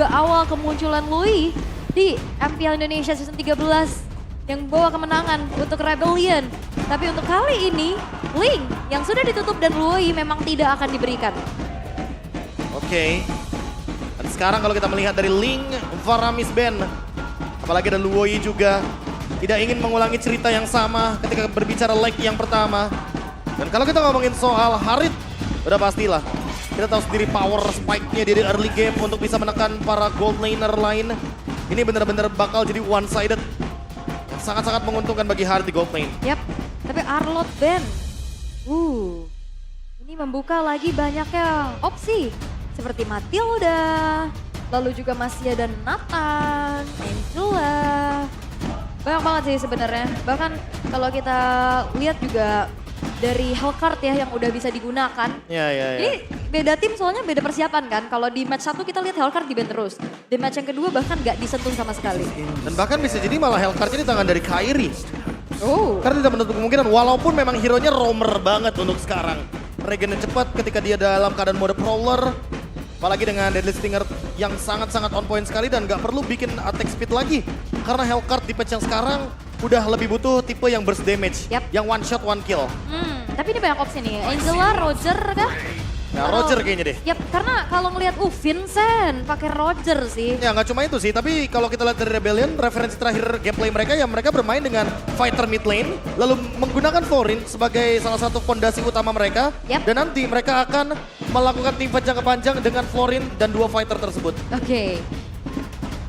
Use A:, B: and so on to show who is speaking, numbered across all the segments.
A: juga awal kemunculan Lui di MPL Indonesia Season 13 yang bawa kemenangan untuk Rebellion. Tapi untuk kali ini, Ling yang sudah ditutup dan Lui memang tidak akan diberikan.
B: Oke. Dan sekarang kalau kita melihat dari Ling, Varamis Ben, apalagi ada Luoyi juga, tidak ingin mengulangi cerita yang sama ketika berbicara leg yang pertama. Dan kalau kita ngomongin soal Harit, udah pastilah. Kita tahu sendiri power spike-nya dari early game untuk bisa menekan para gold laner lain. Ini benar-benar bakal jadi one-sided. Sangat-sangat menguntungkan bagi Harit di gold lane.
A: Yap, tapi Arlot Ben. Ini membuka lagi banyaknya opsi. Seperti Matilda, lalu juga masih ada Nathan, Angela. Banyak banget sih sebenarnya. Bahkan kalau kita lihat juga dari Hellcard ya yang udah bisa digunakan.
B: Ya.
A: Ini beda tim soalnya beda persiapan kan. Kalau di match 1 kita lihat Hellcard di ban terus. Di match yang kedua bahkan gak disentuh sama sekali.
B: Dan bahkan bisa jadi malah Hellcard-nya di tangan dari Kairi.
A: Oh.
B: Karena tidak menutup kemungkinan, walaupun memang hero-nya roamer banget untuk sekarang. Regennya cepat ketika dia dalam keadaan mode prowler. Apalagi dengan Deadly Stinger yang sangat-sangat on point sekali dan gak perlu bikin attack speed lagi. Karena Hellcard di patch yang sekarang udah lebih butuh tipe yang burst damage.
A: Yap.
B: Yang one shot, one kill.
A: Tapi ini banyak opsi nih. Angela, Roger kah?
B: Ya Roger kayaknya deh.
A: Yap, karena kalau ngelihat Vincent pakai Roger sih.
B: Ya nggak cuma itu sih, tapi kalau kita lihat dari Rebellion, referensi terakhir gameplay mereka ya mereka bermain dengan fighter mid lane, lalu menggunakan Thorin sebagai salah satu fondasi utama mereka,
A: Yap.
B: dan nanti mereka akan melakukan teamfight jangka panjang dengan Florin dan dua fighter tersebut.
A: Oke.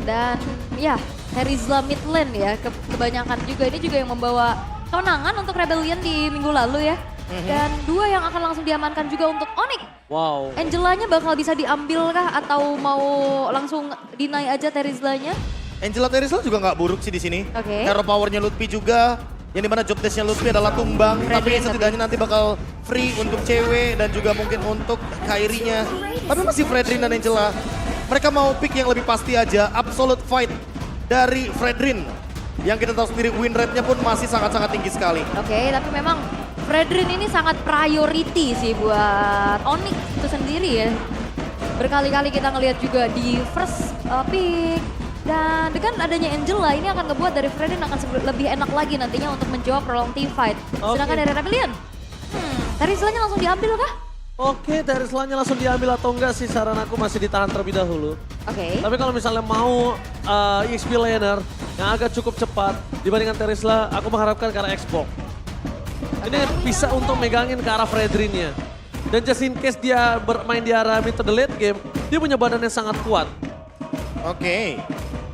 A: Dan ya, Terizla mid lane ya, kebanyakan juga ini juga yang membawa kemenangan untuk Rebellion di minggu lalu ya. Dan dua yang akan langsung diamankan juga untuk Onyx.
C: Wow.
A: Angelanya bakal bisa diambil kah atau mau langsung deny aja Terizlanya?
B: Angela Terizla juga nggak buruk sih di sini.
A: Oke.
B: Hero powernya Lutfi juga, yang dimana job desknya Lutfi adalah tumbang, tapi
A: Fredrin,
B: setidaknya nanti bakal free untuk cewek dan juga mungkin untuk Kairinya. Tapi masih Fredrin dan Angela. Mereka mau pick yang lebih pasti aja, absolute fight dari Fredrin. Yang kita tahu sendiri win rate-nya pun masih sangat-sangat tinggi sekali.
A: Oke, tapi memang Fredrin ini sangat priority sih buat Onyx itu sendiri ya. Berkali-kali kita ngelihat juga di first pick. Dan dengan adanya Angela ini akan ngebuat dari Fredrin akan lebih enak lagi nantinya untuk menjawab prolong team fight. Sedangkan dari Rebellion, Terizlanya langsung diambil kah?
C: Oke, Terizlanya langsung diambil atau enggak sih, saran aku masih ditahan terlebih dahulu.
A: Oke.
C: Tapi kalau misalnya mau EXP laner yang agak cukup cepat dibandingkan Terizla, aku mengharapkan ke arah Xbox. Ini bisa untuk megangin ke arah Fredrinnya. Dan just in case dia bermain di arah mid to the late game, dia punya badan yang sangat kuat.
B: Oke,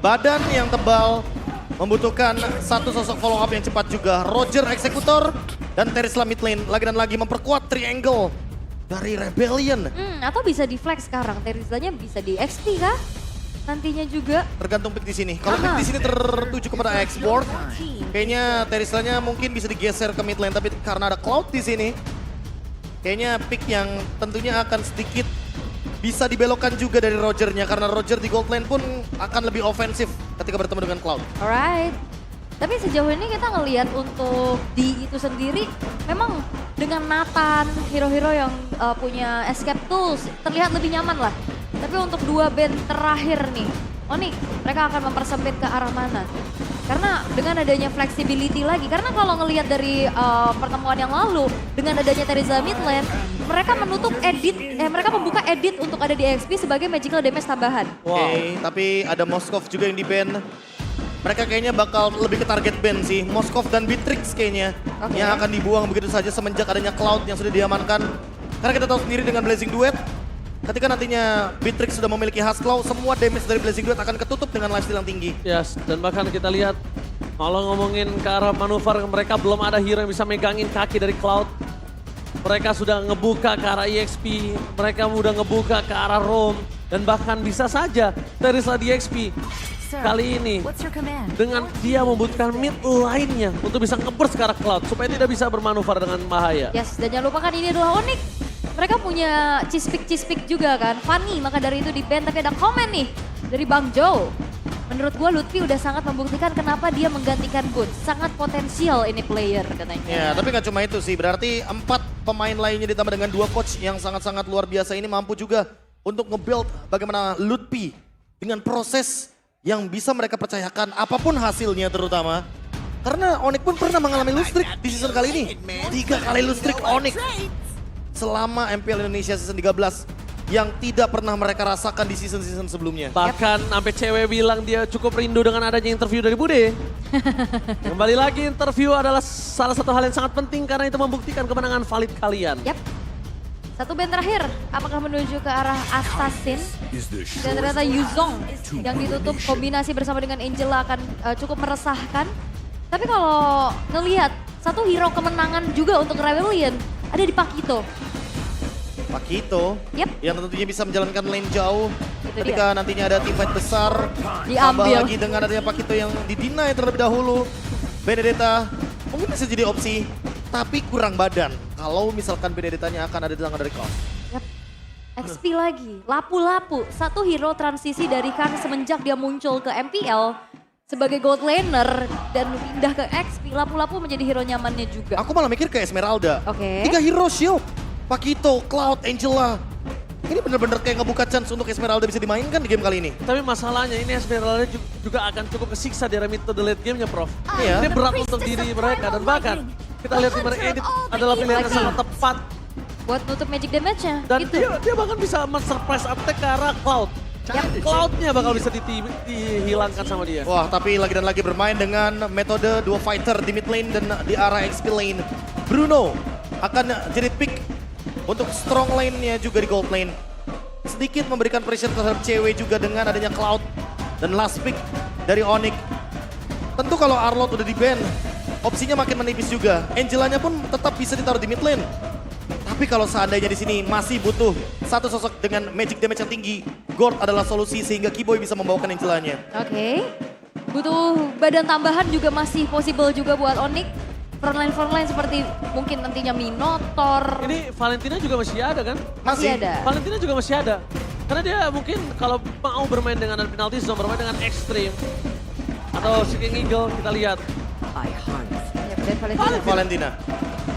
B: badan yang tebal membutuhkan satu sosok follow up yang cepat juga. Roger eksekutor dan Terizla mid lane lagi dan lagi memperkuat triangle dari Rebellion.
A: Atau bisa di flex sekarang, Terizlanya bisa di XP kah? Nantinya juga.
B: Tergantung pick di sini. Kalau pick di sini tertuju kepada export, kayaknya Terizlanya mungkin bisa digeser ke mid lane, tapi karena ada Cloud di sini, kayaknya pick yang tentunya akan sedikit bisa dibelokkan juga dari Rogernya, karena Roger di gold lane pun akan lebih ofensif ketika bertemu dengan Cloud.
A: Alright. Tapi sejauh ini kita ngelihat untuk di itu sendiri, memang dengan Nathan, hero-hero yang punya escape tools, terlihat lebih nyaman lah. Tapi untuk dua band terakhir nih, Onyx, mereka akan mempersempit ke arah mana? Karena dengan adanya flexibility lagi, karena kalau ngelihat dari pertemuan yang lalu, dengan adanya Terizla mid lane, mereka menutup mereka membuka edit untuk ada di XP sebagai magical damage tambahan.
B: Oke, tapi ada Moskov juga yang di ban. Mereka kayaknya bakal lebih ke target ban sih. Moskov dan Beatrix kayaknya yang akan dibuang begitu saja semenjak adanya Cloud yang sudah diamankan. Karena kita tahu sendiri dengan Blazing Duet, ketika nantinya Beatrix sudah memiliki Husklaw, semua damage dari Blazing Duet akan ketutup dengan lifesteal yang tinggi.
C: Yes, dan bahkan kita lihat kalau ngomongin ke arah manuver, mereka belum ada hero yang bisa megangin kaki dari Cloud. Mereka sudah ngebuka ke arah EXP, mereka udah ngebuka ke arah Roam, dan bahkan bisa saja Terizla di EXP kali ini dengan dia membutuhkan mid lainnya untuk bisa nge-burst ke arah Cloud supaya tidak bisa bermanuver dengan bahaya.
A: Yes, dan jangan lupakan ini adalah Onyx. Mereka punya cispik juga kan, Fanny, maka dari itu di ban. Tapi ada komen nih dari Bang Joe. Menurut gue Lutfi udah sangat membuktikan kenapa dia menggantikan Good. Sangat potensial ini player katanya.
B: Ya, tapi nggak cuma itu sih. Berarti 4 pemain lainnya ditambah dengan 2 coach yang sangat-sangat luar biasa ini mampu juga untuk nge-build bagaimana Lutfi dengan proses yang bisa mereka percayakan apapun hasilnya terutama. Karena Onyx pun pernah mengalami lose streak di season kali ini. 3 kali lose streak Onyx selama MPL Indonesia season 13 yang tidak pernah mereka rasakan di season-season sebelumnya.
C: Bahkan sampai cewek bilang dia cukup rindu dengan adanya interview dari Bude. Kembali lagi, interview adalah salah satu hal yang sangat penting karena itu membuktikan kemenangan valid kalian.
A: Yap. Satu band terakhir, apakah menuju ke arah Assassin? Dan ternyata Yuzong yang ditutup kombinasi bersama dengan Angela akan cukup meresahkan. Tapi kalau ngelihat satu hero kemenangan juga untuk Rebellion ada di Pakito.
B: Pakito
A: Yep.
B: yang tentunya bisa menjalankan lane jauh
A: Itu
B: ketika nantinya ada teamfight besar. Tambah
A: Diambil.
B: lagi dengan adanya Pakito yang didinai terlebih dahulu. Benedetta mungkin bisa jadi opsi, tapi kurang badan. Kalau misalkan Benedettanya akan ada di tangan dari Kos.
A: Yap. XP lagi, lapu-lapu. Satu hero transisi dari Khan semenjak dia muncul ke MPL sebagai gold laner dan pindah ke XP. Lapu-lapu menjadi hero nyamannya juga.
B: Aku malah mikir ke Esmeralda.
A: Oke.
B: 3 hero shield. Pakito, Cloud, Angela. Ini bener-bener kayak ngebuka chance untuk Esmeralda bisa dimainkan di game kali ini.
C: Tapi masalahnya ini Esmeralda juga akan cukup kesiksa di remit to the late game-nya, Prof.
B: Iya.
C: Ini berat untuk diri mereka dan bahkan kita lihat di Edit adalah pilihan yang
A: Lagi.
C: sangat tepat.
A: Buat nutup magic damage-nya.
C: Dan
A: gitu.
C: dia bahkan bisa men-surprise attack ke arah Cloud. Cloud-nya bakal bisa dihilangkan sama dia.
B: Wah, tapi lagi dan lagi bermain dengan metode 2 fighter di mid lane dan di arah XP lane. Bruno akan jadi pick untuk strong lane-nya juga di gold lane. Sedikit memberikan pressure terhadap cewek juga dengan adanya Cloud. Dan last pick dari Onyx. Tentu kalau Arlott udah di-ban, opsinya makin menipis juga. Angelanya pun tetap bisa ditaruh di mid lane. Tapi kalau seandainya di sini masih butuh satu sosok dengan magic damage yang tinggi, Gord adalah solusi sehingga Kiboy bisa membawakan Angelanya.
A: Oke. Butuh badan tambahan juga masih possible juga buat Onyx. Frontline seperti mungkin nantinya Minotaur.
C: Ini Valentina juga masih ada kan?
A: Masih ada.
C: Valentina juga masih ada. Karena dia mungkin kalau mau bermain dengan penalty zone, bermain dengan extreme. Atau Seeking Eagle, kita lihat.
A: Ya, dan Valentina.
B: Valentina.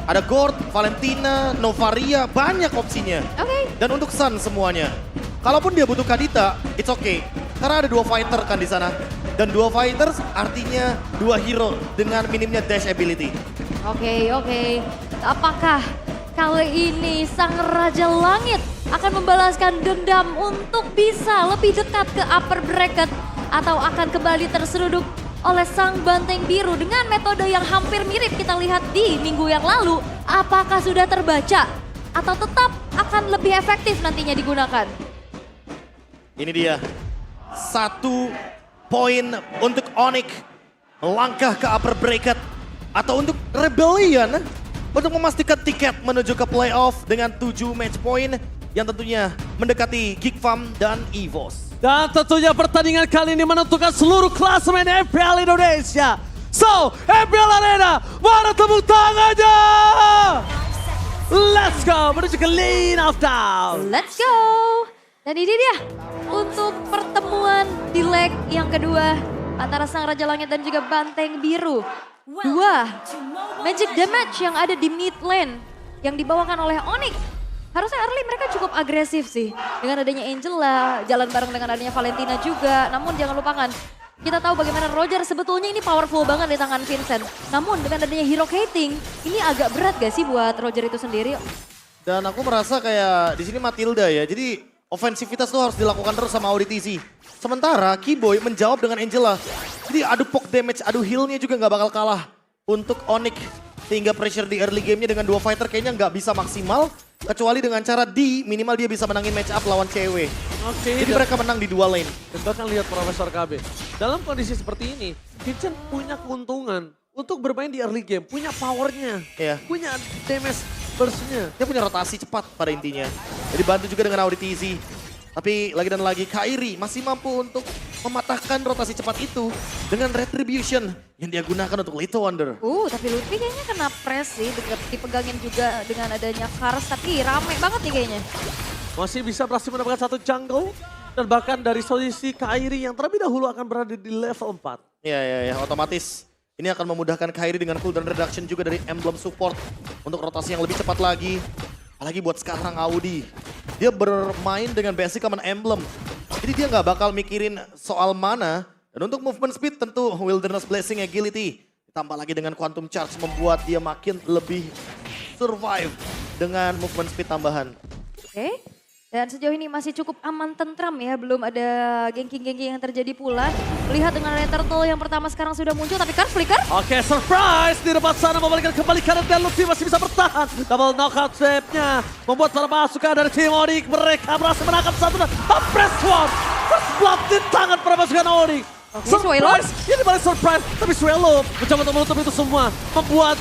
B: Ada Gord, Valentina, Novaria, banyak opsinya.
A: Oke.
B: Dan untuk Sun semuanya. Kalaupun dia butuh Kadita, it's okay. Karena ada 2 fighter kan di sana. Dan 2 fighters artinya 2 hero dengan minimnya dash ability.
A: Oke. Apakah kali ini Sang Raja Langit akan membalaskan dendam untuk bisa lebih dekat ke upper bracket atau akan kembali terseruduk oleh Sang Banteng Biru dengan metode yang hampir mirip kita lihat di minggu yang lalu? Apakah sudah terbaca atau tetap akan lebih efektif nantinya digunakan?
B: Ini dia. 1 poin untuk Onyx. Melangkah ke upper bracket. Atau untuk Rebellion. Untuk memastikan tiket menuju ke playoff dengan 7 match point. Yang tentunya mendekati Geek Farm dan EVOS.
C: Dan tentunya pertandingan kali ini menentukan seluruh klasemen MPL Indonesia. So, MPL Arena, mana tepuk tangannya? Let's go, menuju ke lane of down.
A: Let's go! Dan ini dia untuk pertemuan di leg yang kedua antara Sang Raja Langit dan juga Banteng Biru. 2 magic damage yang ada di mid lane yang dibawakan oleh Onyx. Harusnya early mereka cukup agresif sih. Dengan adanya Angela, jalan bareng dengan adanya Valentina juga. Namun jangan lupakan, kita tahu bagaimana Roger sebetulnya ini powerful banget di tangan Vincent. Namun dengan adanya hero hating, ini agak berat gak sih buat Roger itu sendiri?
B: Dan aku merasa kayak di sini Matilda ya. Jadi ofensivitas tuh harus dilakukan terus sama Auditz. Sementara Kiboy menjawab dengan Angela. Jadi adu poke damage, adu heal-nya juga nggak bakal kalah untuk Onyx. Sehingga pressure di early game-nya dengan 2 fighter kayaknya nggak bisa maksimal. Kecuali dengan cara minimal dia bisa menangin match up lawan cewek.
C: Oke,
B: Jadi mereka menang di 2 lane.
C: dan bahkan lihat Profesor KB. Dalam kondisi seperti ini, Vincent punya keuntungan untuk bermain di early game. Punya powernya,
B: Iya.
C: punya damage burst-nya.
B: Dia punya rotasi cepat pada intinya. Jadi bantu juga dengan Auditz. Tapi lagi dan lagi Kairi masih mampu untuk mematahkan rotasi cepat itu dengan Retribution yang dia gunakan untuk Little Wonder.
A: Tapi Lutfi kayaknya kena press sih, dipegangin juga dengan adanya Kars, tapi rame banget nih kayaknya.
C: Masih bisa berhasil mendapatkan 1 jungle. Dan bahkan dari posisi Kairi yang terlebih dahulu akan berada di level 4.
B: Ya, otomatis ini akan memudahkan Kairi dengan cooldown reduction juga dari emblem support untuk rotasi yang lebih cepat lagi. Apalagi buat sekarang Audi. Dia bermain dengan basic common emblem. Jadi dia nggak bakal mikirin soal mana. Dan untuk movement speed tentu Wilderness Blessing Agility. Ditambah lagi dengan Quantum Charge membuat dia makin lebih survive dengan movement speed tambahan.
A: Oke. Dan sejauh ini masih cukup aman tentram ya, belum ada gengking-gengking yang terjadi pula. Lihat dengan Red Turtle yang pertama sekarang sudah muncul, tapi kan Flicker.
C: Oke, surprise di depan sana membalikan kembali kanan dan Luffy masih bisa bertahan. Double knockout save-nya membuat para pasukan dari tim Onyx mereka berhasil menangkap satu dan Press Sword. First blood di tangan para pasukan Onyx. Surprise, ini balik surprise, tapi Swallow mencoba untuk menutup itu semua. Membuat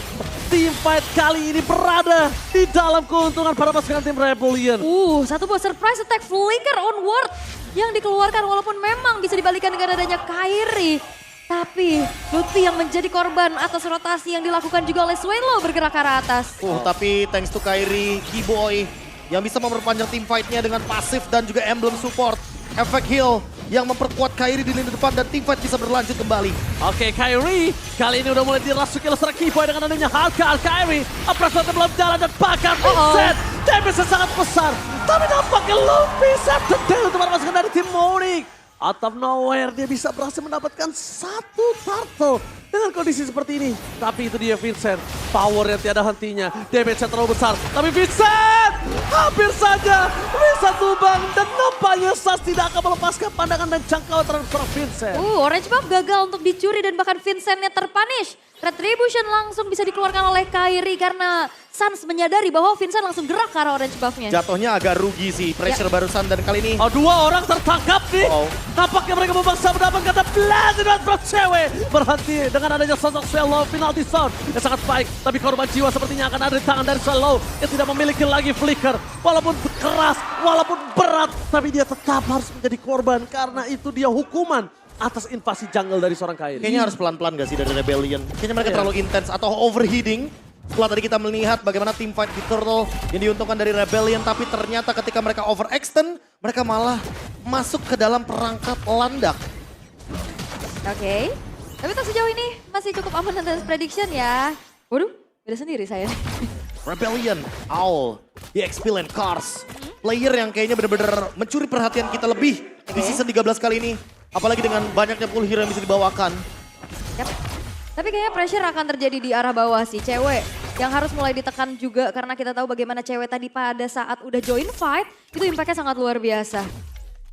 C: team fight kali ini berada di dalam keuntungan para pasukan tim Rebellion.
A: Satu buah surprise attack Flicker onward yang dikeluarkan walaupun memang bisa dibalikan dengan adanya Kairi. Tapi Lutfi yang menjadi korban atas rotasi yang dilakukan juga oleh Swallow bergerak ke arah atas.
B: Tapi thanks to Kairi, Keyboy yang bisa memperpanjang tim fight-nya dengan pasif dan juga emblem support. Efek heal yang memperkuat Kairi di lini depan dan tim fight bisa berlanjut kembali.
C: Oke, Kairi kali ini udah mulai dirasuki oleh seorang Keyboy dengan adanya Halka. Kairi, Apressor belum jalan dan bahkan Vincent. Damage sangat besar. Tapi nampaknya Luffy Scepter Tail untuk masukkan dari tim Onyx. Out of nowhere dia bisa berhasil mendapatkan satu turtle dengan kondisi seperti ini. Tapi itu dia Vincent, power yang tiada hentinya, damage-nya terlalu besar. Tapi Vincent hampir saja bisa tumbang dan nampaknya Sas tidak akan melepaskan pandangan dan jangkauan terhadap seorang Vincent.
A: Orange Buff gagal untuk dicuri dan bahkan Vincentnya terpunish. Retribution langsung bisa dikeluarkan oleh Kairi karena Sans menyadari bahwa Vincent langsung gerak ke arah orange buff-nya.
B: Jatuhnya agak rugi sih, pressure barusan dan kali ini.
C: Dua orang tertangkap nih. Nampaknya mereka memaksa mendapatkan kata Blazing Rod cewek. Berhenti dengan adanya sosok Swallow penalty sound yang sangat baik. Tapi korban jiwa sepertinya akan ada di tangan dari Swallow yang tidak memiliki lagi flicker. Walaupun keras, walaupun berat, tapi dia tetap harus menjadi korban karena itu dia hukuman atas invasi jungle dari seorang Kairi.
B: Kayaknya harus pelan-pelan gak sih dari Rebellion? Kayaknya mereka terlalu intens atau overheating. Setelah tadi kita melihat bagaimana team fight di Turtle yang diuntungkan dari Rebellion. Tapi ternyata ketika mereka overextend, mereka malah masuk ke dalam perangkap landak.
A: Oke. Tapi tak sejauh ini masih cukup aman atas prediction ya. Waduh, beda sendiri saya.
B: Rebellion, Owl, EXP Land Cars. Player yang kayaknya benar-benar mencuri perhatian kita lebih di season 13 kali ini. Apalagi dengan banyaknya full hero yang bisa dibawakan.
A: Yap. Tapi kayaknya pressure akan terjadi di arah bawah sih. Cewek yang harus mulai ditekan juga karena kita tahu bagaimana cewek tadi pada saat udah join fight. Itu impactnya sangat luar biasa.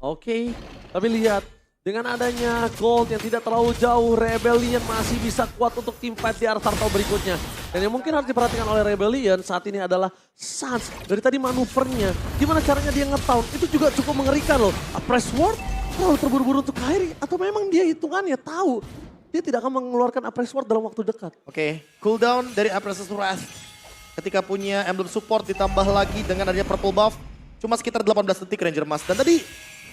C: Oke, tapi lihat. Dengan adanya gold yang tidak terlalu jauh, Rebellion masih bisa kuat untuk tim fight di arah turtle berikutnya. Dan yang mungkin harus diperhatikan oleh Rebellion saat ini adalah Sans. Dari tadi manuvernya, gimana caranya dia nge-town, itu juga cukup mengerikan loh. Press Sword terlalu terburu-buru untuk Kairi atau memang dia hitungannya tahu dia tidak akan mengeluarkan Press Sword dalam waktu dekat.
B: Oke, cooldown dari Apprentice Wrath. Ketika punya emblem support ditambah lagi dengan adanya purple buff, cuma sekitar 18 detik Ranger Mas. Dan tadi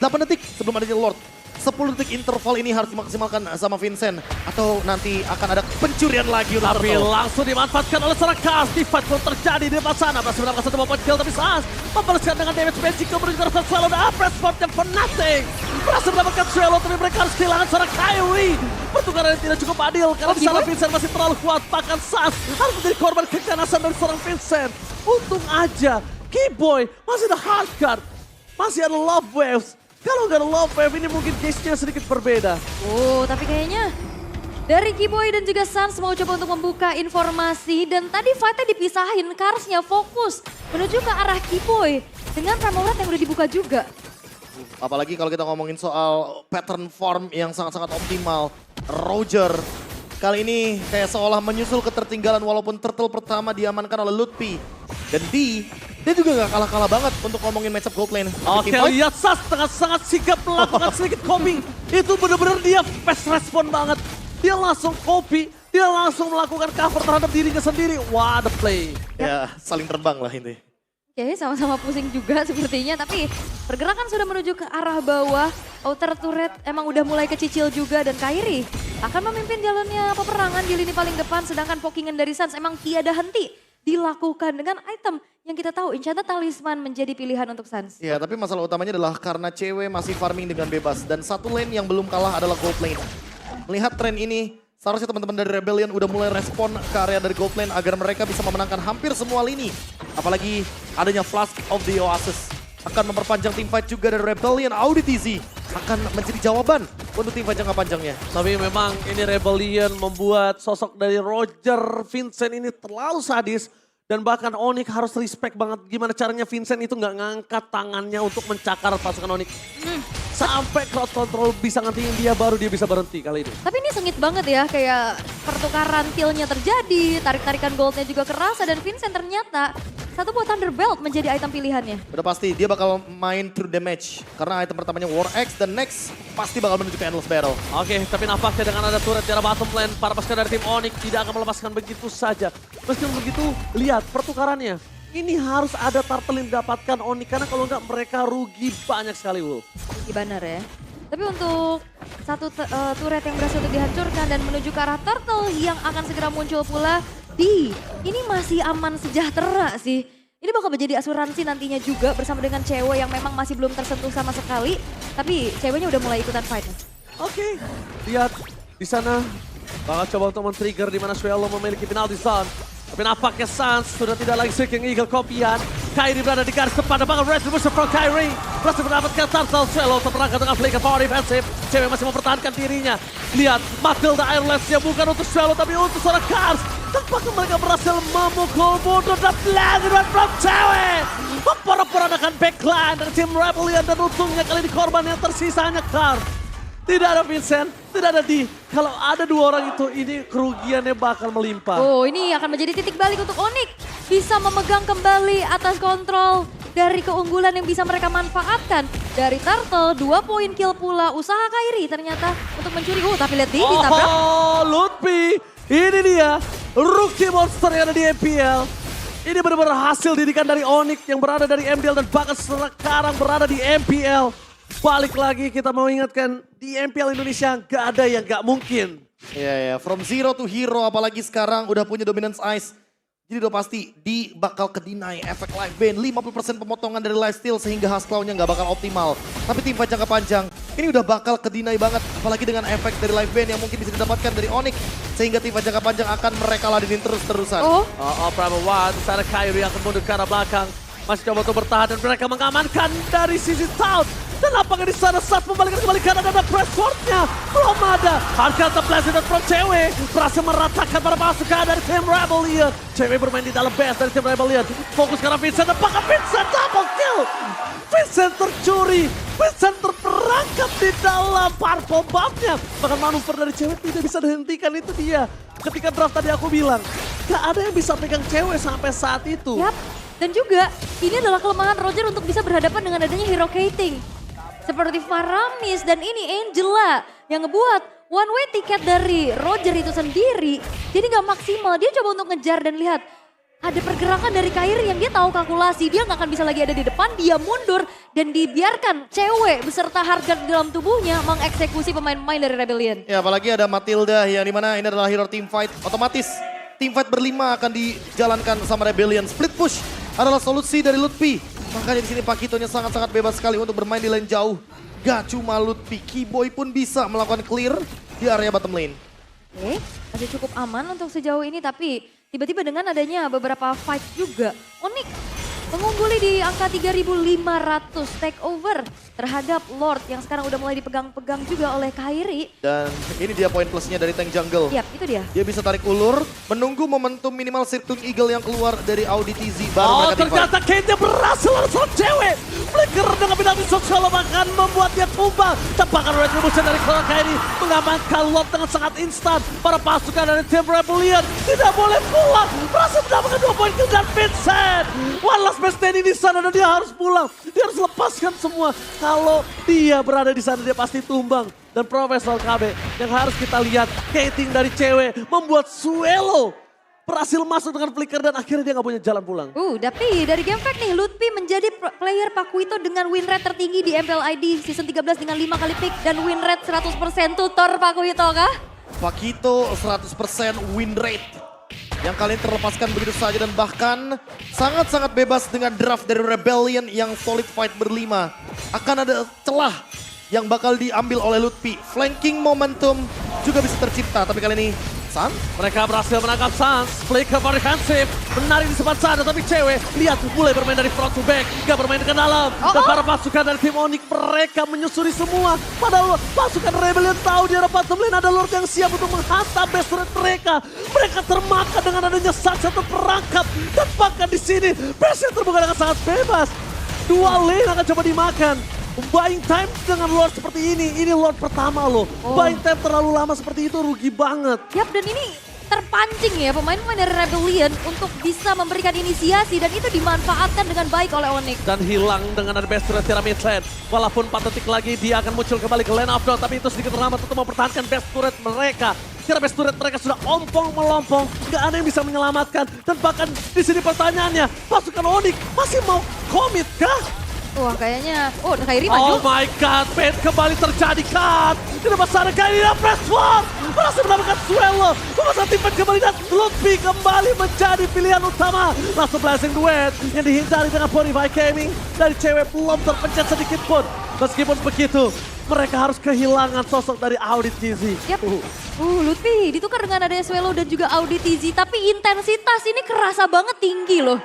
B: 8 detik sebelum adanya Lord. 10 detik interval ini harus dimaksimalkan sama Vincent. Atau nanti akan ada pencurian lagi untuk
C: Tapi
B: Turtle.
C: langsung dimanfaatkan oleh seorang Cars. Di fight pun terjadi di depan sana. Berhasil mendapatkan satu point kill tapi Sans membalaskan dengan damage magical menuju ke Swallow dan Press Sword yang for nothing. Berhasil mendapatkan Swallow tapi mereka harus kehilangan seorang Kairi. Pertukaran yang tidak cukup adil karena di sana Vincent masih terlalu kuat. Bahkan Sans harus menjadi korban keganasan dari seorang Vincent. Untung aja Keyboy masih ada hard card. Masih ada love waves. Kalau nggak ada love wave ini mungkin case-nya sedikit berbeda.
A: Tapi kayaknya dari Keyboy dan juga Sans mau coba untuk membuka informasi. Dan tadi fightnya dipisahin, Karsnya fokus menuju ke arah Keyboy. Dengan Pramorat yang udah dibuka juga.
B: Apalagi kalau kita ngomongin soal pattern form yang sangat-sangat optimal. Roger kali ini kayak seolah menyusul ketertinggalan walaupun turtle pertama diamankan oleh Lutfi. Dan dia juga gak kalah-kalah banget untuk ngomongin matchup gold lane.
C: Oke, lihat Sas dengan sangat sigap melakukan sedikit coping. Itu benar-benar dia fast respon banget. Dia langsung copy, dia langsung melakukan cover terhadap dirinya sendiri. Wah, the play.
B: Ya saling terbang lah ini.
A: Oke, sama-sama pusing juga sepertinya. Tapi pergerakan sudah menuju ke arah bawah. Outer turret emang udah mulai kecicil juga. Dan Kairi akan memimpin jalannya peperangan di lini paling depan. Sedangkan pokingan dari Sans emang tiada henti dilakukan dengan item yang kita tahu Enchanted Talisman menjadi pilihan untuk Sans.
B: Ya tapi masalah utamanya adalah karena cewek masih farming dengan bebas. Dan satu lane yang belum kalah adalah gold lane. Melihat tren ini, seharusnya teman-teman dari Rebellion udah mulai respon ke area dari gold lane agar mereka bisa memenangkan hampir semua lini. Apalagi adanya Flask of the Oasis akan memperpanjang tim fight juga dari Rebellion. Auditizi akan menjadi jawaban untuk tim jangka panjangnya.
C: Tapi memang ini Rebellion membuat sosok dari Roger Vincent ini terlalu sadis. Dan bahkan Onyx harus respect banget gimana caranya Vincent itu nggak ngangkat tangannya untuk mencakar pasukan Onyx. Sampai crowd control bisa ngantiin dia baru dia bisa berhenti kali ini.
A: Tapi ini sengit banget ya, kayak pertukaran killnya terjadi, tarik-tarikan goldnya juga kerasa dan Vincent ternyata satu buah Thunderbelt menjadi item pilihannya.
B: Udah pasti dia bakal main true damage. Karena item pertamanya War Axe dan next pasti bakal menuju ke Endless Battle.
C: Oke, tapi nampaknya dengan ada turret di arah bottom lane, para pasukan dari tim Onyx tidak akan melepaskan begitu saja. Meskipun begitu, lihat pertukarannya. Ini harus ada turtle yang didapatkan Onyx, karena kalau enggak mereka rugi banyak sekali, Wolf.
A: Benar ya. Tapi untuk satu turret yang berhasil untuk dihancurkan dan menuju ke arah turtle yang akan segera muncul pula di ini masih aman sejahtera sih. Ini bakal menjadi asuransi nantinya juga bersama dengan cewek yang memang masih belum tersentuh sama sekali. Tapi ceweknya udah mulai ikutan fight.
C: Oke, lihat di sana bakal coba untuk men-trigger di mana Swallow memiliki penalty zone. Tapi nampaknya Sans sudah tidak lagi Seeking Eagle kopian. Kyrie berada di garis depan, ada banget retribution from Kyrie. Berhasil mendapatkan turtle, Swallow terperangkap dengan flicker power defensive. Cewek masih mempertahankan dirinya. Lihat, Matilda Airless-nya bukan untuk Swallow tapi untuk seorang Cars. Tampaknya mereka berhasil memukul mundur dan pelanggan from Cewek. Memporak-porandakan backline dari tim Rebellion dan untungnya kali ini korban yang tersisa hanya Cars. Tidak ada Vincent, tidak ada Di. Kalau ada dua orang itu, ini kerugiannya bakal melimpah.
A: Oh, ini akan menjadi titik balik untuk Onyx. Bisa memegang kembali atas kontrol dari keunggulan yang bisa mereka manfaatkan. Dari Turtle, 2 poin kill pula. Usaha Kyrie ternyata untuk mencuri. Tapi lihat Di ditabrak.
C: Oh, Lutfi. Ini dia, rookie monster yang ada di MPL. Ini benar-benar hasil didikan dari Onyx yang berada dari MDL dan bahkan sekarang berada di MPL. Balik lagi kita mau ingatkan di MPL Indonesia gak ada yang gak mungkin.
B: Iya, from zero to hero apalagi sekarang udah punya dominance ice. Jadi udah pasti di bakal kedinai efek live ban, 50% pemotongan dari lifesteal sehingga Hasclaw-nya nggak bakal optimal. Tapi tim jangka panjang ini udah bakal kedinai banget apalagi dengan efek dari live ban yang mungkin bisa didapatkan dari Onyx. Sehingga tim jangka panjang akan mereka ladenin terus-terusan.
A: Oh,
C: Pramawan, di sana Kyrie akan mundur ke arah belakang. Masih coba untuk bertahan dan mereka mengamankan dari sisi South. Dan apakah di sana saat membalikan kembali kanan ada press sword-nya? Belum ada. Harga Blessed from Cewek berhasil meratakan para pasukan dari tim Rebellion. Cewek bermain di dalam base dari tim Rebellion. Fokus karena Vincent, apakah Vincent double kill? Vincent tercuri. Vincent terperangkap di dalam purple buff-nya. Bahkan manuver dari Cewek tidak bisa dihentikan, itu dia. Ketika draft tadi aku bilang, gak ada yang bisa pegang Cewek sampai saat itu.
A: yap. Dan juga ini adalah kelemahan Roger untuk bisa berhadapan dengan adanya hero Kating. Seperti Faramis dan ini Angela yang ngebuat one way ticket dari Roger itu sendiri. Jadi gak maksimal, dia coba untuk ngejar dan lihat. Ada pergerakan dari Kyrie yang dia tahu kalkulasi, dia gak akan bisa lagi ada di depan, dia mundur dan dibiarkan Cewek beserta harga di dalam tubuhnya mengeksekusi pemain-pemain dari Rebellion.
B: Ya apalagi ada Matilda yang dimana ini adalah hero team fight. Otomatis team fight berlima akan dijalankan sama Rebellion. Split push adalah solusi dari Lutfi. Makanya di sini Pakitonya sangat-sangat bebas sekali untuk bermain di lane jauh. Gak cuma Lutfi, Keyboy pun bisa melakukan clear di area bottom lane.
A: Oke, masih cukup aman untuk sejauh ini tapi tiba-tiba dengan adanya beberapa fight juga. Onyx mengungguli di angka 3.500 takeover terhadap Lord yang sekarang udah mulai dipegang-pegang juga oleh Kyrie.
B: Dan ini dia poin plusnya dari tank jungle.
A: Yap, itu dia.
B: Dia bisa tarik ulur, menunggu momentum minimal Sirtung Eagle yang keluar dari Audi TZ. Baru mereka teamfight.
C: Ternyata Kate berhasil langsung Cewek. Flicker dengan penalti sosial bahkan membuat dia tumbang. Tepakan retribution dari Kyrie mengamankan Lord dengan sangat instan. Para pasukan dari tim Rebellion tidak boleh pulang. Berhasil mendapatkan 2 poin kill dan Vincent. One last man standing di sana dan dia harus pulang. Dia harus lepaskan semua. Kalau dia berada di sana dia pasti tumbang. Dan Profesor KB yang harus kita lihat Kating dari Cewek membuat Swallow berhasil masuk dengan flicker dan akhirnya dia nggak punya jalan pulang.
A: Tapi dari game fact nih, Lutfi menjadi player Pakuito dengan win rate tertinggi di MPL ID season 13 dengan 5 kali pick dan win rate 100% tutor Pakuito kah?
B: Pakito 100% win rate. Yang kali ini terlepaskan begitu saja dan bahkan sangat-sangat bebas dengan draft dari Rebellion yang solid fight berlima. Akan ada celah yang bakal diambil oleh Lutfi. Flanking momentum juga bisa tercipta tapi kali ini Sun.
C: Mereka berhasil menangkap Sans, flicker for defensive, menarik di sebelah sana, tapi cewek, lihat mulai bermain dari front to back, gak bermain ke dalam. Dan para pasukan dari tim Onyx, mereka menyusuri semua. Padahal pasukan Rebellion tahu di arah bottom lane ada Lord yang siap untuk menghantam base turret mereka. Mereka termakan dengan adanya satu perangkap, dan bahkan di sini base terbuka dengan sangat bebas. Dua lane akan coba dimakan. Buying time dengan Lord seperti ini Lord pertama loh. Buying time terlalu lama seperti itu rugi banget.
A: Yap, dan ini terpancing ya pemain-pemain dari Rebellion untuk bisa memberikan inisiasi dan itu dimanfaatkan dengan baik oleh Onyx.
C: Dan hilang dengan ada best turret Tira mid lane. Walaupun 4 detik lagi dia akan muncul kembali ke lane of dawn, tapi itu sedikit terlambat untuk mempertahankan best turret mereka. Tira best turret mereka sudah ompong melompong, nggak ada yang bisa menyelamatkan. Dan bahkan di sini pertanyaannya, pasukan Onyx masih mau komit kah?
A: Wah kayaknya, Kairi maju.
C: Oh my god, Pain kembali terjadi cut. Di depan sana Kairi dan press war. Berhasil mendapatkan Swallow. Memasang tim kembali dan Lutfi kembali menjadi pilihan utama. Langsung Blazing Duet yang dihindari dengan Bonify Gaming. Dari cewek belum terpencet sedikit pun. Meskipun begitu, mereka harus kehilangan sosok dari Audit TZ.
A: Yap. Lutfi ditukar dengan adanya Swallow dan juga Audit TZ. Tapi intensitas ini kerasa banget tinggi loh.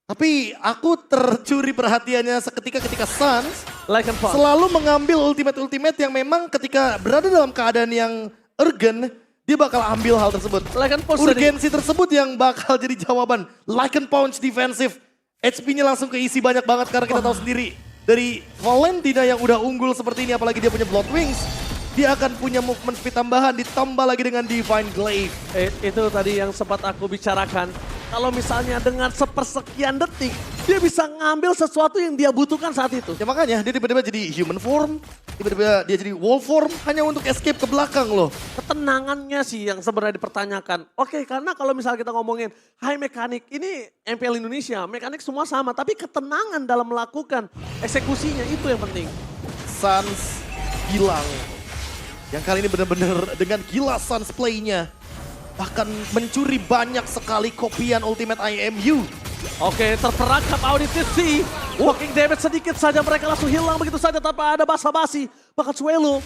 B: Tapi aku tercuri perhatiannya seketika ketika Suns
C: Like and Pop.
B: selalu mengambil ultimate-ultimate yang memang ketika berada dalam keadaan yang urgent, dia bakal ambil hal tersebut.
C: Like and Pop
B: Urgensi tersebut yang bakal jadi jawaban. Like and Punch defensif. HP-nya langsung keisi banyak banget karena kita tahu sendiri. Dari Valentina yang udah unggul seperti ini, apalagi dia punya Blood Wings. Dia akan punya movement speed tambahan, ditambah lagi dengan Divine Glaive.
C: Itu tadi yang sempat aku bicarakan. Kalau misalnya dengan sepersekian detik, dia bisa ngambil sesuatu yang dia butuhkan saat itu.
B: Ya makanya dia tiba-tiba jadi human form, tiba-tiba dia jadi wolf form hanya untuk escape ke belakang loh.
C: Ketenangannya sih yang sebenarnya dipertanyakan. Oke, karena kalau misalnya kita ngomongin high mekanik, ini MPL Indonesia, mekanik semua sama. Tapi ketenangan dalam melakukan eksekusinya itu yang penting.
B: Suns hilang. Yang kali ini benar-benar dengan gila Suns play-nya. Bahkan mencuri banyak sekali kopian Ultimate IMU.
C: Oke, terperangkap Audit TZ. Walking damage sedikit saja, mereka langsung hilang begitu saja tanpa ada basa-basi. Bahkan Swallow,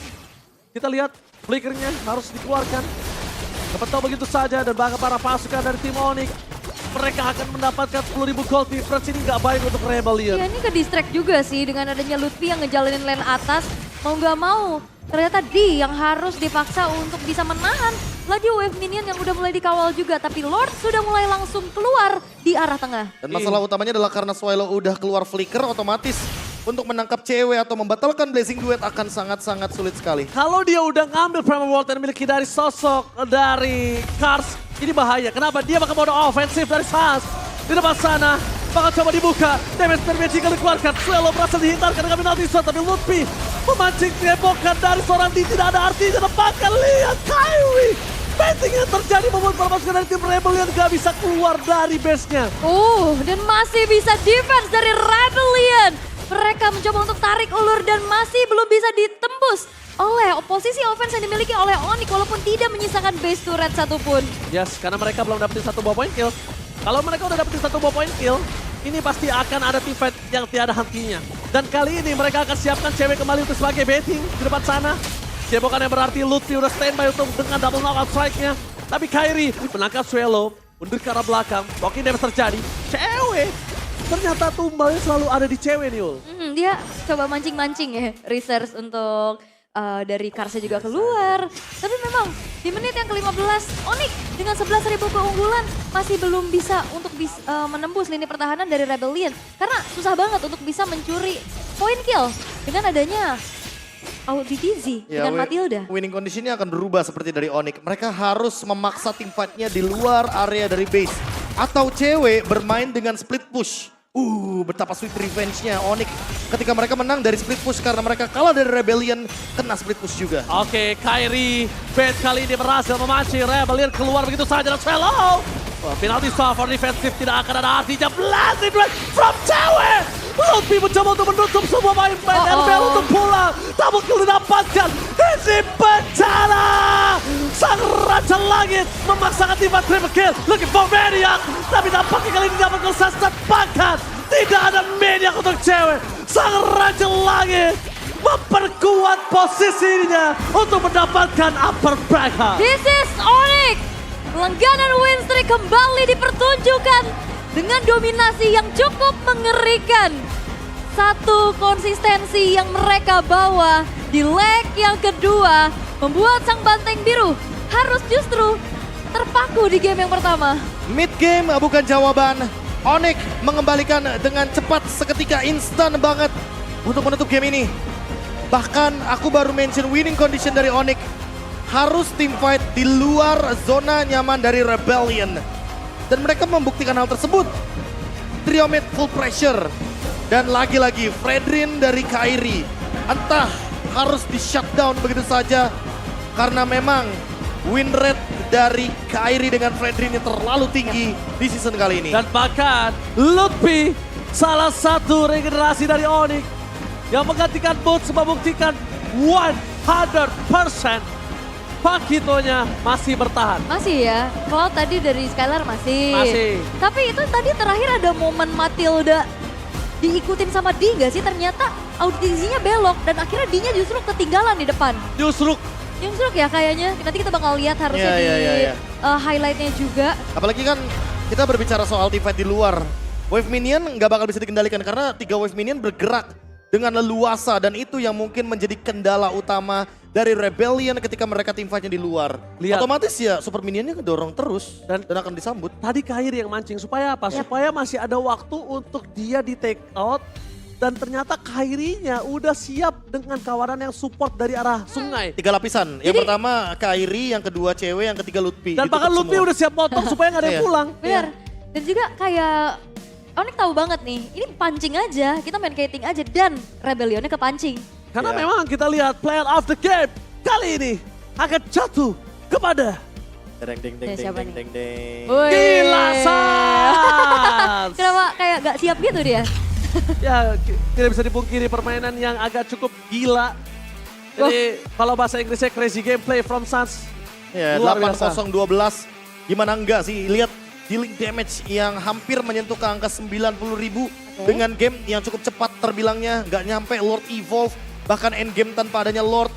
C: kita lihat flickernya harus dikeluarkan. Kepetau begitu saja dan bahkan para pasukan dari tim Onyx. Mereka akan mendapatkan 10.000 gold difference, ini gak baik untuk Rebellion.
A: Iya, ini ke distract juga sih dengan adanya Lutfi yang ngejalanin lane atas. Mau gak mau, ternyata D yang harus dipaksa untuk bisa menahan lagi wave minion yang udah mulai dikawal juga. Tapi Lord sudah mulai langsung keluar di arah tengah.
B: Dan masalah utamanya adalah karena Swallow udah keluar flicker, otomatis untuk menangkap cewek atau membatalkan Blazing Duet akan sangat-sangat sulit sekali.
C: Kalau dia udah ngambil Primal Vault yang dimiliki dari sosok dari Kars, ini bahaya. Kenapa? Dia bakal mode ofensif dari Sans. Di depan sana, bakal coba dibuka. Damage terbiasa jika dikeluarkan. Swallow berhasil dihintarkan dengan penalti shot, tapi Lutfi memancing tembakan dari seorang D tidak ada artinya. Bahkan lihat Kairi. Painting yang terjadi membuat para pasukan dari tim Rebellion gak bisa keluar dari base-nya.
A: Dan masih bisa defense dari Rebellion. Mereka mencoba untuk tarik ulur dan masih belum bisa ditembus oleh posisi offense yang dimiliki oleh Onyx walaupun tidak menyisakan base turret satupun.
C: Yes, karena mereka belum dapetin satu buah point kill. Kalau mereka udah dapetin satu buah point kill, ini pasti akan ada team fight yang tiada hentinya. Dan kali ini mereka akan siapkan cewek kembali untuk sebagai betting di depan sana. Cebokan yang berarti Lutfi udah standby untuk dengan double knockout strike-nya. Tapi Kairi menangkap Swallow, mundur ke arah belakang, walking damage terjadi. Cewek! Ternyata tumbalnya selalu ada di cewek nih, Ul.
A: Dia coba mancing-mancing ya, research untuk dari Karsnya juga keluar. Tapi memang di menit yang ke-15, Onyx dengan 11.000 keunggulan masih belum bisa untuk menembus lini pertahanan dari Rebellion. Karena susah banget untuk bisa mencuri point kill dengan adanya Audit TZ dengan Matilda.
B: Winning conditionnya akan berubah seperti dari Onyx. Mereka harus memaksa tim fight-nya di luar area dari base. Atau cewek bermain dengan split push. Betapa sweet revenge-nya Onyx ketika mereka menang dari split push karena mereka kalah dari Rebellion, kena split push juga.
C: Oke, Kairi, bet kali ini berhasil memancing Rebellion keluar begitu saja dan Swallow. Penalti shot for defensive tidak akan ada artinya. Blazing Duet from cewek. Lutfi mencoba untuk menutup semua main-main NBL untuk pulang. Double kill didapatkan. Isi bencana. Sang Raja Langit memaksakan timah triple kill. Looking for Maniac. Tapi nampaknya kali ini dapat kelesatan. Bahkan tidak ada Maniac untuk cewek. Sang Raja Langit memperkuat posisinya untuk mendapatkan upper breaker.
A: This is Onyx Langganan win streak kembali dipertunjukkan dengan dominasi yang cukup mengerikan. Satu konsistensi yang mereka bawa di leg yang kedua membuat sang banteng biru harus justru terpaku di game yang pertama.
B: Mid game bukan jawaban. Onyx mengembalikan dengan cepat seketika, instan banget untuk menutup game ini. Bahkan aku baru mention winning condition dari Onyx. Harus team fight di luar zona nyaman dari Rebellion. Dan mereka membuktikan hal tersebut. Triomed full pressure. Dan lagi-lagi Fredrin dari Kairi. Entah harus di shutdown begitu saja. Karena memang win rate dari Kairi dengan Fredrin yang terlalu tinggi di season kali ini.
C: Dan bahkan Lutfi, salah satu regenerasi dari Onyx yang menggantikan Boots, membuktikan 100% Pakitonya masih bertahan.
A: Masih ya, Cloud tadi dari Skylar masih.
C: Masih.
A: Tapi itu tadi terakhir ada momen Matilda diikutin sama D gak sih? Ternyata audisinya belok dan akhirnya D-nya justru ketinggalan di depan.
C: Justru
A: Justru ya kayaknya, nanti kita bakal lihat harusnya
B: Iya.
A: highlightnya juga.
B: Apalagi kan kita berbicara soal team fight di luar. Wave minion nggak bakal bisa dikendalikan karena 3 wave minion bergerak dengan leluasa. Dan itu yang mungkin menjadi kendala utama dari Rebellion ketika mereka team fightnya di luar.
C: Lihat.
B: Otomatis ya super minionnya kedorong terus dan akan disambut.
C: tadi Kairi yang mancing, supaya apa? Supaya masih ada waktu untuk dia di take out. Dan ternyata Kairinya udah siap dengan kawanan yang support dari arah sungai.
B: 3 lapisan. Yang pertama Kairi, yang kedua cewek, yang ketiga Lutfi.
C: Dan
B: Ditutup
C: bahkan Lutfi
B: semua.
C: udah siap potong supaya nggak ada yang
B: Iya.
C: pulang.
A: Benar. Dan juga kayak Onyx tahu banget nih, ini pancing aja, kita main kiting aja dan Rebellionnya kepancing.
C: Karena
B: Iya.
C: memang kita lihat player of the game kali ini akan jatuh kepada
B: Deng deng deng
A: Siapa
B: deng
A: nih?
B: deng deng.
A: Woi.
C: Gilasan.
A: Kenapa kayak gak siap gitu dia?
C: Ya tidak bisa dipungkiri permainan yang agak cukup gila. Jadi kalau bahasa Inggrisnya crazy gameplay from Suns.
B: Ya,
C: Luar biasa.
B: 8-0-12. Gimana enggak sih? Lihat dealing damage yang hampir menyentuh ke angka 90.000 dengan game yang cukup cepat terbilangnya. Nggak nyampe Lord Evolve, bahkan endgame tanpa adanya Lord.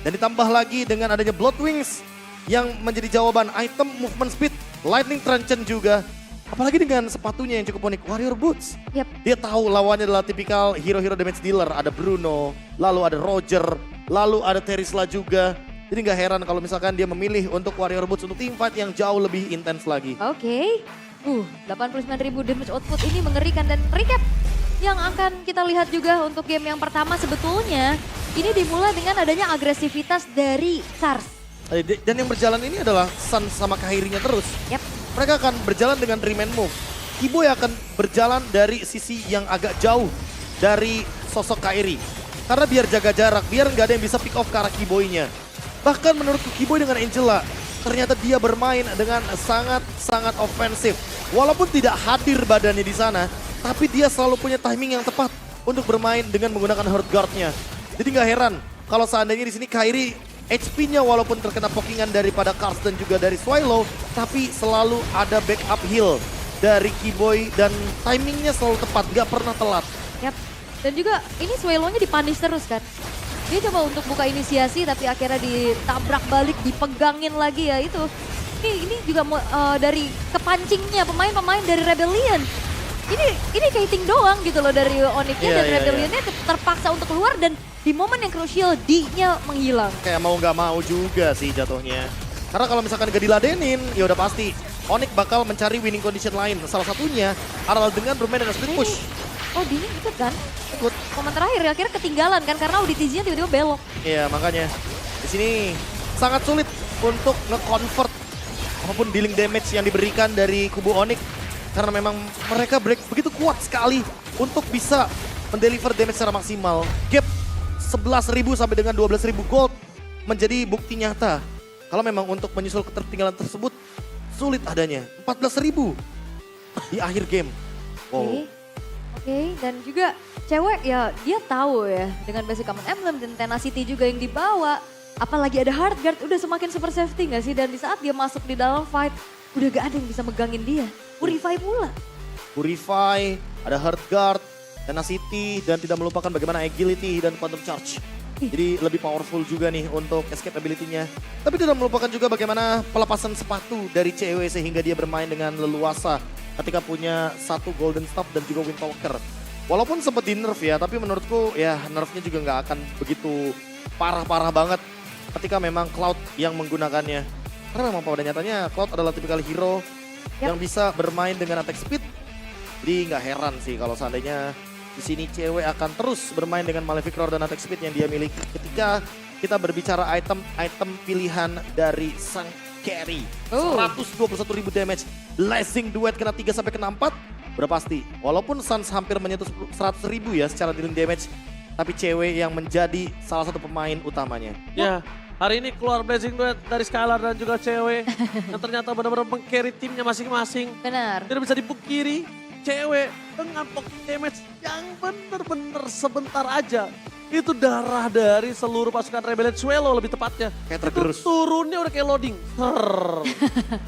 B: Dan ditambah lagi dengan adanya Blood Wings yang menjadi jawaban item movement speed. Lightning Truncheon juga. Apalagi dengan sepatunya yang cukup unik, Warrior Boots.
A: Yap.
B: Dia tahu lawannya adalah tipikal hero-hero damage dealer. Ada Bruno, lalu ada Roger, lalu ada Terisla juga. Jadi nggak heran kalau misalkan dia memilih untuk Warrior Boots untuk team fight yang jauh lebih intens lagi.
A: Oke. 89.000 damage output ini mengerikan dan recap yang akan kita lihat juga untuk game yang pertama sebetulnya ini dimulai dengan adanya agresivitas dari Cars.
B: Dan yang berjalan ini adalah Sun sama Kairinya terus.
A: Yap.
B: Mereka akan berjalan dengan remain move. Kiboy akan berjalan dari sisi yang agak jauh dari sosok Kairi. Karena biar jaga jarak, biar nggak ada yang bisa pick off ke arah Kiboy-nya. Bahkan menurutku Kiboy dengan Angela, ternyata dia bermain dengan sangat-sangat ofensif. Walaupun tidak hadir badannya di sana, tapi dia selalu punya timing yang tepat untuk bermain dengan menggunakan hurt guard-nya. Jadi nggak heran kalau seandainya di sini Kairi HP-nya walaupun terkena pokingan daripada Kars dan juga dari Swallow, tapi selalu ada backup heal dari Kiboy dan timingnya selalu tepat, gak pernah telat.
A: Yap. Dan juga ini Swallow-nya dipunish terus kan. Dia coba untuk buka inisiasi tapi akhirnya ditabrak balik, dipegangin lagi ya itu. Ini juga dari kepancingnya pemain-pemain dari Rebellion. Ini kiting doang gitu loh dari Onyx-nya dan
B: Iya.
A: Rebellion-nya terpaksa untuk keluar dan di momen yang krusial D-nya menghilang.
B: Kayak mau nggak mau juga sih jatuhnya. Karena kalau misalkan gak diladenin, ya udah pasti Onyx bakal mencari winning condition lain. Salah satunya adalah dengan bermain dengan split push.
A: Oh D-nya ikut kan?
B: Ikut.
A: Momen terakhir akhirnya ketinggalan kan karena audisinya tiba-tiba belok.
B: Iya makanya di sini sangat sulit untuk nge-convert apapun dealing damage yang diberikan dari kubu Onyx. Karena memang mereka break begitu kuat sekali untuk bisa mendeliver damage secara maksimal. Gap 11.000 sampai dengan 12.000 gold menjadi bukti nyata. Kalau memang untuk menyusul ketertinggalan tersebut sulit adanya. 14.000 di akhir game. Wow.
A: Oke, dan juga cewek ya dia tahu ya dengan basic common emblem dan tenacity juga yang dibawa. Apalagi ada hard guard udah semakin super safety gak sih? Dan di saat dia masuk di dalam fight udah gak ada yang bisa megangin dia. Purify pula.
B: Purify, ada Heart Guard, Tenacity, dan tidak melupakan bagaimana Agility dan Quantum Charge. Jadi lebih powerful juga nih untuk escape ability-nya. Tapi tidak melupakan juga bagaimana pelepasan sepatu dari cewek sehingga dia bermain dengan leluasa ketika punya satu golden staff dan juga windtalker. Walaupun sempat di nerf ya, tapi menurutku ya nerfnya juga nggak akan begitu parah-parah banget ketika memang Cloud yang menggunakannya. Karena memang pada nyatanya Cloud adalah tipikal hero yang bisa bermain dengan attack speed. Jadi nggak heran sih kalau seandainya di sini cewek akan terus bermain dengan Malefic Roar dan attack speed yang dia miliki. Ketika kita berbicara item pilihan dari sang carry. 121.000 damage, Blessing Duet kena 3 sampai kena 4. Udah pasti, walaupun Suns hampir menyentuh 100.000 ya secara dealing damage. Tapi cewek yang menjadi salah satu pemain utamanya.
C: Ya, hari ini keluar Blazing Duet dari Skylar dan juga cewek. yang ternyata benar-benar meng-carry timnya masing-masing.
A: Benar.
C: Tidak bisa dipungkiri, cewek dengan pocket damage yang benar-benar sebentar aja. Itu darah dari seluruh pasukan Rebellion Suelo lebih tepatnya.
B: Kayak tergerus.
C: Itu turunnya udah kayak loading.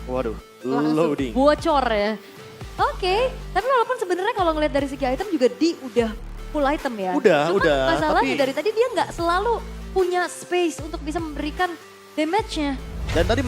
B: Waduh,
A: Langsung
B: loading.
A: bocor ya. Oke, tapi walaupun sebenarnya kalau ngelihat dari segi item juga di udah full item ya.
B: Udah,
A: Cuma
B: udah,
A: masalahnya
B: tapi-
A: dari tadi dia nggak selalu punya space untuk bisa memberikan damage-nya.
B: Dan tadi